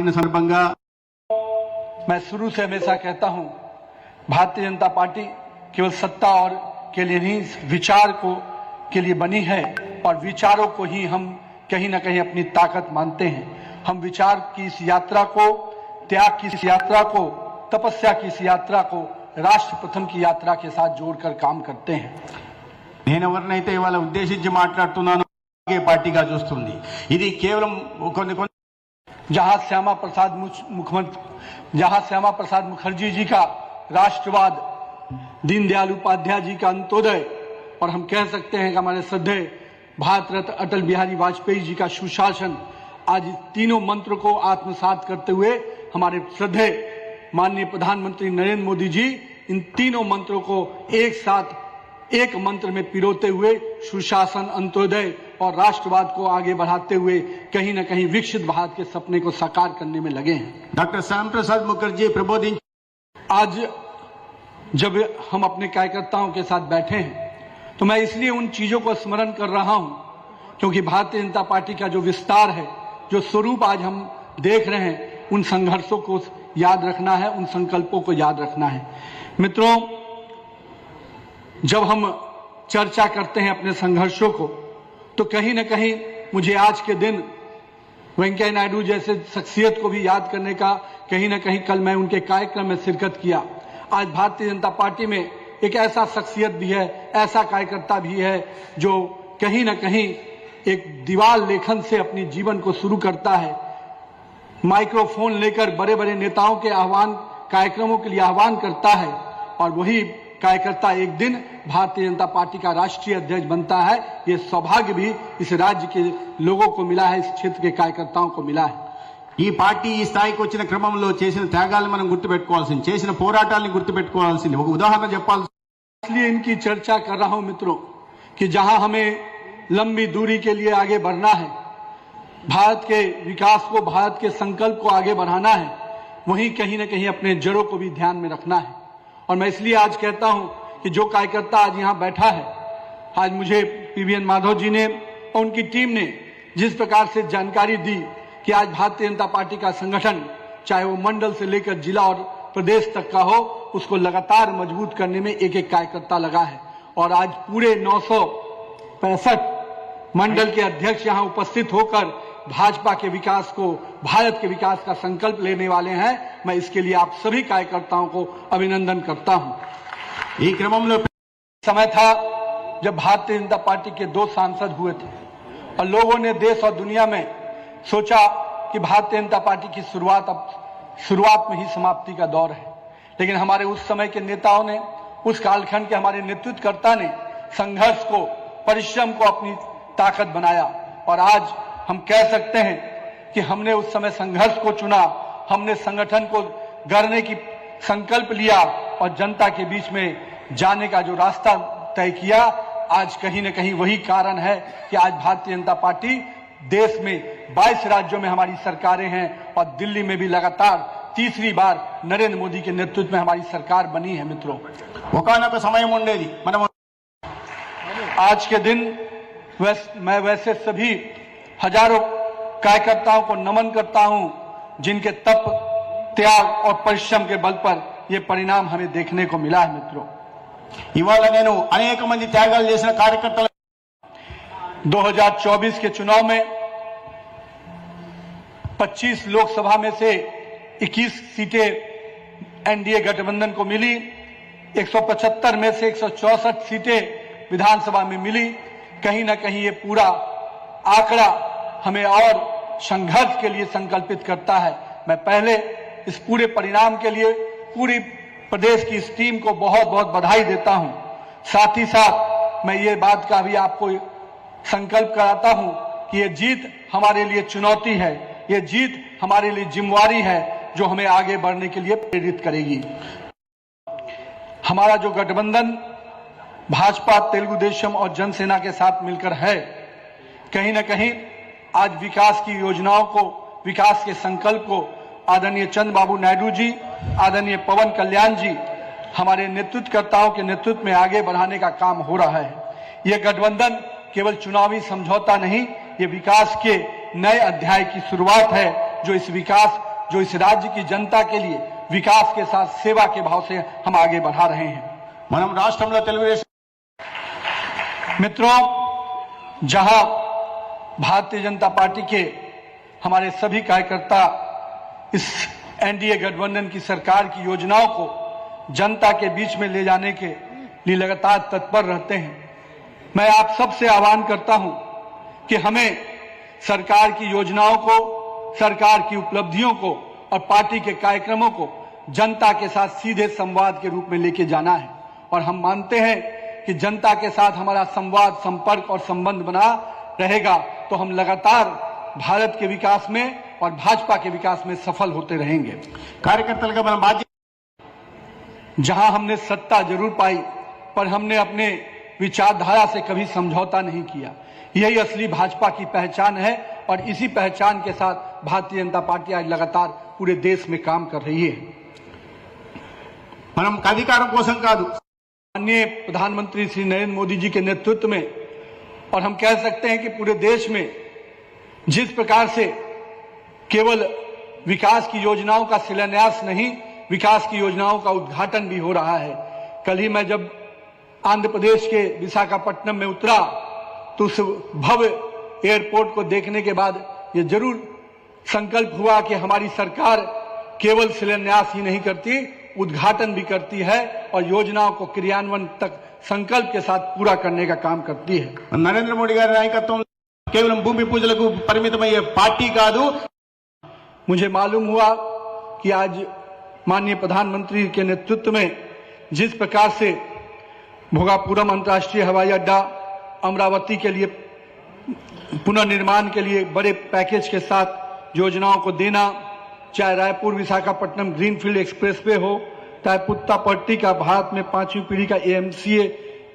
संदर्भंगा मैं शुरू से हमेशा कहता हूं, भारतीय जनता पार्टी केवल सत्ता और के लिए नहीं, विचार को के लिए बनी है और विचारों को ही हम कहीं ना कहीं अपनी ताकत मानते हैं। हम विचार की इस यात्रा को, त्याग की इस यात्रा को, तपस्या की इस यात्रा को राष्ट्र प्रथम की यात्रा के साथ जोड़कर काम करते हैं। నేను ఎవరినైతే ఇవాళ ఉద్దేశించి మాట్లాడుతున్నానో ఏ పార్టీగా చూస్తుంది। ఇది కేవలం కొన్ని जहां श्यामा प्रसाद मुखर्जी जी का राष्ट्रवाद, दीनदयाल उपाध्याय जी का अंत्योदय और हम कह सकते हैं कि हमारे श्रद्धेय भारत रत्न अटल बिहारी वाजपेयी जी का सुशासन, आज तीनों मंत्र को आत्मसात करते हुए हमारे श्रद्धेय माननीय प्रधानमंत्री नरेंद्र मोदी जी इन तीनों मंत्रों को एक साथ एक मंत्र में पिरोते हुए सुशासन, अंत्योदय और राष्ट्रवाद को आगे बढ़ाते हुए कहीं न कहीं विकसित भारत के सपने को साकार करने में लगे हैं। डॉक्टर श्यामा प्रसाद मुखर्जी प्रबोधित आज जब हम अपने कार्यकर्ताओं के साथ बैठे हैं तो मैं इसलिए उन चीजों को स्मरण कर रहा हूं क्योंकि भारतीय जनता पार्टी का जो विस्तार है, जो स्वरूप आज हम देख रहे हैं, उन संघर्षों को याद रखना है, उन संकल्पों को याद रखना है। मित्रों, जब हम चर्चा करते हैं अपने संघर्षों को तो कहीं न कहीं मुझे आज के दिन वेंकैया नायडू जैसे शख्सियत को भी याद करने का, कहीं न कहीं कल मैं उनके कार्यक्रम में शिरकत किया। आज भारतीय जनता पार्टी में एक ऐसा शख्सियत भी है, ऐसा कार्यकर्ता भी है जो कहीं न कहीं एक दीवार लेखन से अपनी जीवन को शुरू करता है, माइक्रोफोन लेकर बड़े बड़े नेताओं के कार्यक्रमों के लिए आह्वान करता है और वही कार्यकर्ता एक दिन भारतीय जनता पार्टी का राष्ट्रीय अध्यक्ष बनता है। ये सौभाग्य भी इस राज्य के लोगों को मिला है, इस क्षेत्र के कार्यकर्ताओं को मिला है। ఈ పార్టీ ఈ స్థాయికి వచ్చిన క్రమంలో చేసిన త్యాగాలను మనం గుర్తుపెట్టుకోవాల్సింది, చేసిన పోరాటాలను గుర్తుపెట్టుకోవాల్సింది, ఒక ఉదాహరణ చెప్పాల్సి। इसलिए इनकी चर्चा कर रहा हूं मित्रों कि जहां हमें लंबी दूरी के लिए आगे बढ़ना है, भारत के विकास को, भारत के संकल्प को आगे बढ़ाना है, वहीं कहीं न कहीं अपने जड़ों को भी ध्यान में रखना है। और मैं इसलिए आज कहता हूं कि जो कार्यकर्ता आज यहां बैठा है, आज मुझे पीवीएन माधव जी ने और उनकी टीम ने जिस प्रकार से जानकारी दी कि आज भारतीय जनता पार्टी का संगठन चाहे वो मंडल से लेकर जिला और प्रदेश तक का हो, उसको लगातार मजबूत करने में एक एक कार्यकर्ता लगा है। और आज पूरे 965 मंडल के अध्यक्ष यहां उपस्थित होकर भाजपा के विकास को, भारत के विकास का संकल्प लेने वाले हैं। मैं इसके लिए आप सभी कार्यकर्ताओं को अभिनंदन करता हूं। ఈ క్రమంలో समय था जब भारतीय जनता पार्टी के 2 सांसद हुए थे और लोगों ने देश और दुनिया में सोचा कि भारतीय जनता पार्टी की शुरुआत में ही समाप्ति का दौर है। लेकिन हमारे उस समय के नेताओं ने, उस कालखंड के हमारे नेतृत्वकर्ता ने संघर्ष को, परिश्रम को अपनी ताकत बनाया और आज हम कह सकते हैं कि हमने उस समय संघर्ष को चुना, हमने संगठन को गढ़ने की संकल्प लिया और जनता के बीच में जाने का जो रास्ता तय किया। आज कहीं न कहीं वही कारण है कि आज भारतीय जनता पार्टी देश में 22 राज्यों में हमारी सरकारें हैं और दिल्ली में भी लगातार तीसरी बार नरेंद्र मोदी के नेतृत्व में हमारी सरकार बनी है। मित्रों, ఒకానొక సమయం ఉండేది, మనం आज के दिन मैं वैसे सभी हजारों कार्यकर्ताओं को नमन करता हूं जिनके तप, त्याग और परिश्रम के बल पर यह परिणाम हमें देखने को मिला है। मित्रों, ఇవాళ నేను అనేక మంది త్యాగాలు చేసిన కార్యకర్తలు 2024 के चुनाव में 25 लोकसभा में से 21 सीटें एनडीए गठबंधन को मिली, 175 में से 164 सीटें विधानसभा में मिली। कहीं ना कहीं ये पूरा आंकड़ा हमें और संघर्ष के लिए संकल्पित करता है। मैं पहले इस पूरे परिणाम के लिए पूरी प्रदेश की इस टीम को बहुत बहुत बधाई देता हूं। साथ ही साथ मैं ये बात का भी आपको संकल्प कराता हूं कि ये जीत हमारे लिए चुनौती है, ये जीत हमारे लिए जिम्मेवारी है जो हमें आगे बढ़ने के लिए प्रेरित करेगी। हमारा जो गठबंधन भाजपा, तेलुगु देशम और जनसेना के साथ मिलकर है, कहीं न कहीं आज विकास की योजनाओं को, विकास के संकल्प को आदरणीय चंद्रबाबू नायडू जी, आदरणीय पवन कल्याण जी, हमारे नेतृत्वकर्ताओं के नेतृत्व में आगे बढ़ाने का काम हो रहा है। यह गठबंधन केवल चुनावी समझौता नहीं, ये विकास के नए अध्याय की शुरुआत है जो इस विकास जो इस राज्य की जनता के लिए विकास के साथ सेवा के भाव से हम आगे बढ़ा रहे हैं। మనం రాష్ట్రంలో తెలుగుదేశం मित्रों, जहां भारतीय जनता पार्टी के हमारे सभी कार्यकर्ता इस एनडीए गठबंधन की सरकार की योजनाओं को जनता के बीच में ले जाने के लिए लगातार तत्पर रहते हैं, मैं आप सबसे आह्वान करता हूं कि हमें सरकार की योजनाओं को, सरकार की उपलब्धियों को और पार्टी के कार्यक्रमों को जनता के साथ सीधे संवाद के रूप में लेके जाना है। और हम मानते हैं कि जनता के साथ हमारा संवाद, संपर्क और संबंध बना रहेगा तो हम लगातार भारत के विकास में और भाजपा के विकास में सफल होते रहेंगे। కార్యకర్తలుగా మనం బాధ్యత जहां हमने सत्ता जरूर पाई, पर हमने अपने विचारधारा से कभी समझौता नहीं किया। यही असली भाजपा की पहचान है और इसी पहचान के साथ भारतीय जनता पार्टी आज लगातार पूरे देश में काम कर रही है। మనం అధికారం కోసం కాదు, माननीय प्रधानमंत्री श्री नरेंद्र मोदी जी के नेतृत्व में, और हम कह सकते हैं कि पूरे देश में जिस प्रकार से केवल विकास की योजनाओं का शिलान्यास नहीं, विकास की योजनाओं का उद्घाटन भी हो रहा है। कल ही मैं जब आंध्र प्रदेश के विशाखापट्टनम में उतरा तो उस भव्य एयरपोर्ट को देखने के बाद ये जरूर संकल्प हुआ कि हमारी सरकार केवल शिलान्यास ही नहीं करती, उद्घाटन भी करती है और योजनाओं को क्रियान्वयन तक संकल्प के साथ पूरा करने का काम करती है। నరేంద్ర మోడీ గారి నాయకత్వం కేవలం భూమి పూజలకు పరిమితమయ్యే పార్టీ కాదు। मुझे मालूम हुआ कि आज माननीय प्रधानमंत्री के नेतृत्व में जिस प्रकार से भोगापुरम अंतर्राष्ट्रीय हवाई अड्डा, अमरावती के लिए पुनर्निर्माण के लिए बड़े पैकेज के साथ योजनाओं को देना, चाहे रायपुर विशाखापट्टनम ग्रीनफील्ड एक्सप्रेसवे हो, चाहे पुत्तापट्टी का भारत में 5वीं पीढ़ी का एएमसीए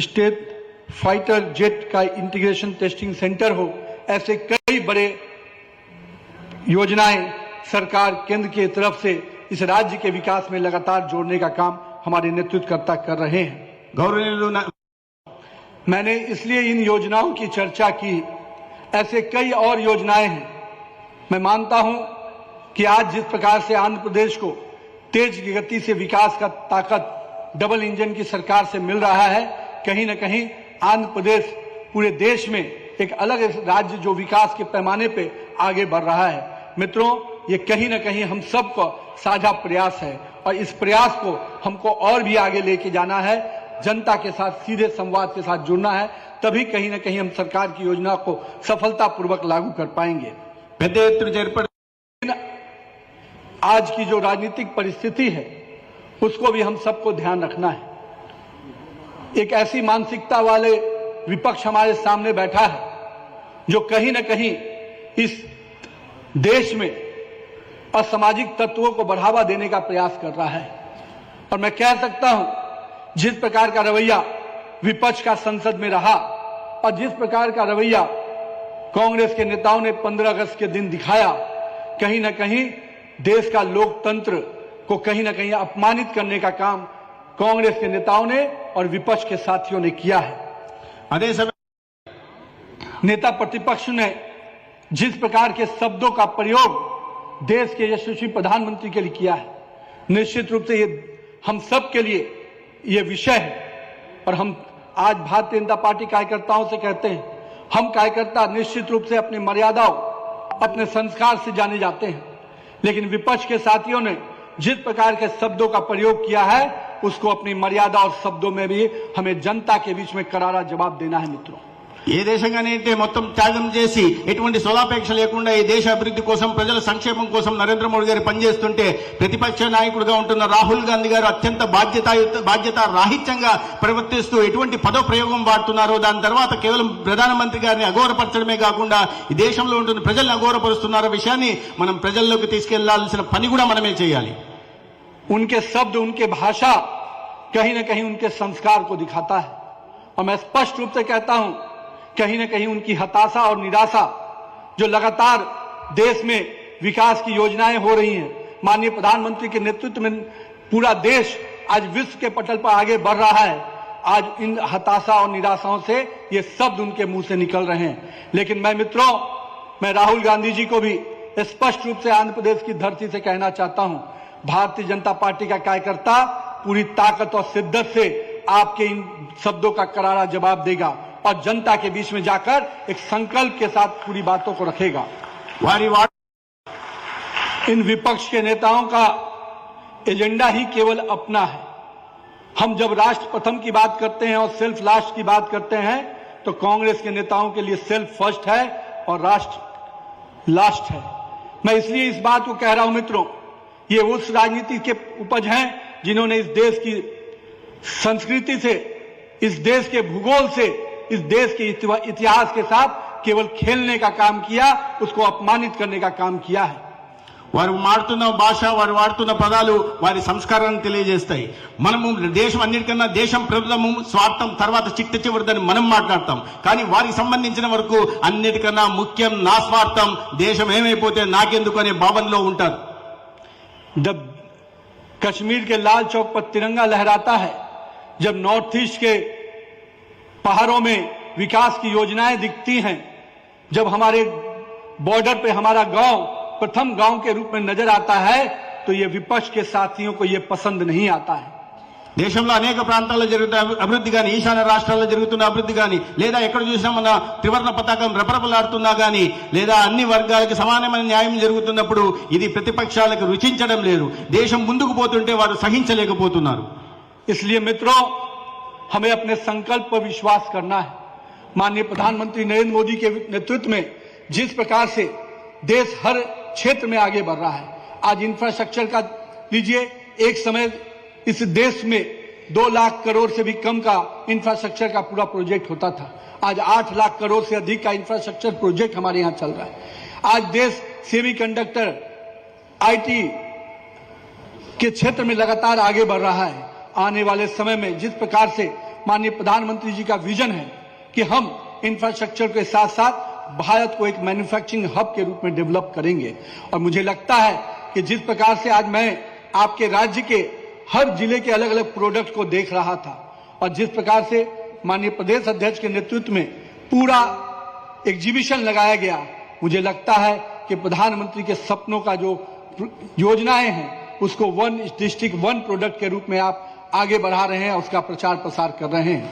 स्टेट फाइटर जेट का इंटीग्रेशन टेस्टिंग सेंटर हो, ऐसे कई बड़े योजनाएं सरकार केंद्र की तरफ से इस राज्य के विकास में लगातार जोड़ने का काम हमारे नेतृत्वकर्ता कर रहे हैं। గౌరవనీయులు मैंने इसलिए इन योजनाओं की चर्चा की, ऐसे कई और योजनाएं हैं। मैं मानता हूं कि आज जिस प्रकार से आंध्र प्रदेश को तेज गति से विकास का ताकत डबल इंजन की सरकार से मिल रहा है, कहीं न कहीं आंध्र प्रदेश पूरे देश में एक अलग राज्य जो विकास के पैमाने पे आगे बढ़ रहा है। मित्रों, ये कहीं न कहीं हम सबका साझा प्रयास है और इस प्रयास को हमको और भी आगे लेके जाना है, जनता के साथ सीधे संवाद के साथ जुड़ना है, तभी कहीं न कहीं हम सरकार की योजना को सफलतापूर्वक लागू कर पाएंगे। పెద్ద ఎత్తున చేర్పడి आज की जो राजनीतिक परिस्थिति है उसको भी हम सबको ध्यान रखना है। एक ऐसी मानसिकता वाले विपक्ष हमारे सामने बैठा है जो कहीं न कहीं इस देश में असामाजिक तत्वों को बढ़ावा देने का प्रयास कर रहा है। और मैं कह सकता हूं, जिस प्रकार का रवैया विपक्ष का संसद में रहा और जिस प्रकार का रवैया कांग्रेस के नेताओं ने 15 अगस्त के दिन दिखाया, कहीं न कहीं देश का लोकतंत्र को कहीं न कहीं अपमानित करने का काम कांग्रेस के नेताओं ने और विपक्ष के साथियों ने किया है। అదే సమయం नेता प्रतिपक्ष ने जिस प्रकार के शब्दों का प्रयोग देश के यशस्वी प्रधानमंत्री के लिए किया है, निश्चित रूप से ये हम सब के लिए ये विषय है। और हम आज भारतीय जनता पार्टी कार्यकर्ताओं से कहते हैं, हम कार्यकर्ता निश्चित रूप से अपनी मर्यादाओं, अपने संस्कार से जाने जाते हैं, लेकिन विपक्ष के साथियों ने जिस प्रकार के शब्दों का प्रयोग किया है उसको अपनी मर्यादा और शब्दों में भी हमें जनता के बीच में करारा जवाब देना है। मित्रों, ఏ దేశంగానైతే మొత్తం త్యాగం చేసి ఎటువంటి స్వలాపేక్ష లేకుండా ఈ దేశ అభివృద్ధి కోసం, ప్రజల సంక్షేమం కోసం నరేంద్ర మోడీ గారు పనిచేస్తుంటే ప్రతిపక్ష నాయకుడిగా ఉంటున్న రాహుల్ గాంధీ గారు అత్యంత బాధ్యత రాహిత్యంగా ప్రవర్తిస్తూ ఎటువంటి పద ప్రయోగం వాడుతున్నారో, దాని తర్వాత కేవలం ప్రధానమంత్రి గారిని అగౌరవపరచడమే కాకుండా ఈ దేశంలో ఉంటున్న ప్రజల్ని అగౌరవపరుస్తున్నారో విషయాన్ని మనం ప్రజల్లోకి తీసుకెళ్లాల్సిన పని కూడా మనమే చేయాలి। उनके शब्द, उनके भाषा कहीं न कहीं उनके संस्कार को दिखाता है। और मैं स्पष्ट रूप से कहता हूं, कहीं न कहीं उनकी हताशा और निराशा जो लगातार देश में विकास की योजनाएं हो रही हैं, माननीय प्रधानमंत्री के नेतृत्व में पूरा देश आज विश्व के पटल पर आगे बढ़ रहा है, आज इन हताशा और निराशाओं से ये शब्द उनके मुंह से निकल रहे हैं। लेकिन मैं मित्रों, मैं राहुल गांधी जी को भी स्पष्ट रूप से आंध्र प्रदेश की धरती से कहना चाहता हूं, भारतीय जनता पार्टी का कार्यकर्ता पूरी ताकत और शिद्दत से आपके इन शब्दों का करारा जवाब देगा और जनता के बीच में जाकर एक संकल्प के साथ पूरी बातों को रखेगा। इन विपक्ष के नेताओं का एजेंडा ही केवल अपना है। हम जब राष्ट्र प्रथम की बात करते हैं और सेल्फ लास्ट की बात करते हैं तो कांग्रेस के नेताओं के लिए सेल्फ फर्स्ट है और राष्ट्र लास्ट है। मैं इसलिए इस बात को कह रहा हूं मित्रों, ये उस राजनीति के उपज हैं जिन्होंने इस देश की संस्कृति से, इस देश के भूगोल से, इस देश के इतिहास के साथ केवल खेलने का काम किया, उसको अपमानित करने का काम किया है। వారు మాడుతున్న భాష, వారు వాడుతున్న పదాలు వారి సంస్కారాన్ని తెలియజేస్తాయి. మనము దేశం అన్నిటికన్నా దేశం ప్రథమము, స్వార్థం తర్వాత చిట్ట చివరిదని మనం మాట్లాడతాం. కానీ వారికి సంబంధించిన వరకు అన్నిటికన్నా ముఖ్యం నా స్వార్థం, దేశం ఏమైపోతే నాకెందుకు అనే భావనలో ఉంటారు. जब कश्मीर के लाल चौक पर तिरंगा लहराता है, जब नॉर्थ ईस्ट के पहाड़ों में विकास की योजनाएं दिखती हैं, जब हमारे बॉर्डर पे हमारा गांव प्रथम गांव के रूप में नजर आता है, तो ये विपक्ष के साथियों को ये पसंद नहीं आता है। దేశంలో అనేక ప్రాంతాల్లో జరుగుతున్న అభివృద్ధి కానీ, ఈశాన్య రాష్ట్రాల్లో జరుగుతున్న అభివృద్ధి కానీ, లేదా ఎక్కడ చూసినా మన త్రివర్ణ పతాకం రెపరెపలాడుతున్నా కానీ, లేదా అన్ని వర్గాలకు సమానమైన న్యాయం జరుగుతున్నప్పుడు ఇది ప్రతిపక్షాలకు రుచించడం లేదు. దేశం ముందుకు పోతుంటే వారు సహించలేకపోతున్నారు. इसलिए मित्रों, हमें अपने संकल्प पर विश्वास करना है। माननीय प्रधानमंत्री नरेंद्र मोदी के नेतृत्व में जिस प्रकार से देश हर क्षेत्र में आगे बढ़ रहा है, आज इंफ्रास्ट्रक्चर का लीजिए, एक समय इस देश में 2 लाख करोड़ से भी कम का इंफ्रास्ट्रक्चर का पूरा प्रोजेक्ट होता था। आज 8 लाख करोड़ से अधिक का इंफ्रास्ट्रक्चर प्रोजेक्ट हमारे यहां चल रहा है। आज देश सेमीकंडक्टर, आईटी के क्षेत्र में लगातार आगे बढ़ रहा है। आने वाले समय में जिस प्रकार से माननीय प्रधानमंत्री जी का विजन है कि हम इंफ्रास्ट्रक्चर के साथ साथ भारत को एक मैन्युफैक्चरिंग हब के रूप में डेवलप करेंगे, और मुझे लगता है कि जिस प्रकार से आज मैं आपके राज्य के हर जिले के अलग अलग प्रोडक्ट को देख रहा था, और जिस प्रकार से माननीय प्रदेश अध्यक्ष के नेतृत्व में पूरा एग्जीबिशन लगाया गया, मुझे लगता है कि प्रधानमंत्री के सपनों का जो योजनाएं हैं उसको 1 डिस्ट्रिक्ट 1 प्रोडक्ट के रूप में आप आगे बढ़ा रहे हैं, उसका प्रचार प्रसार कर रहे हैं.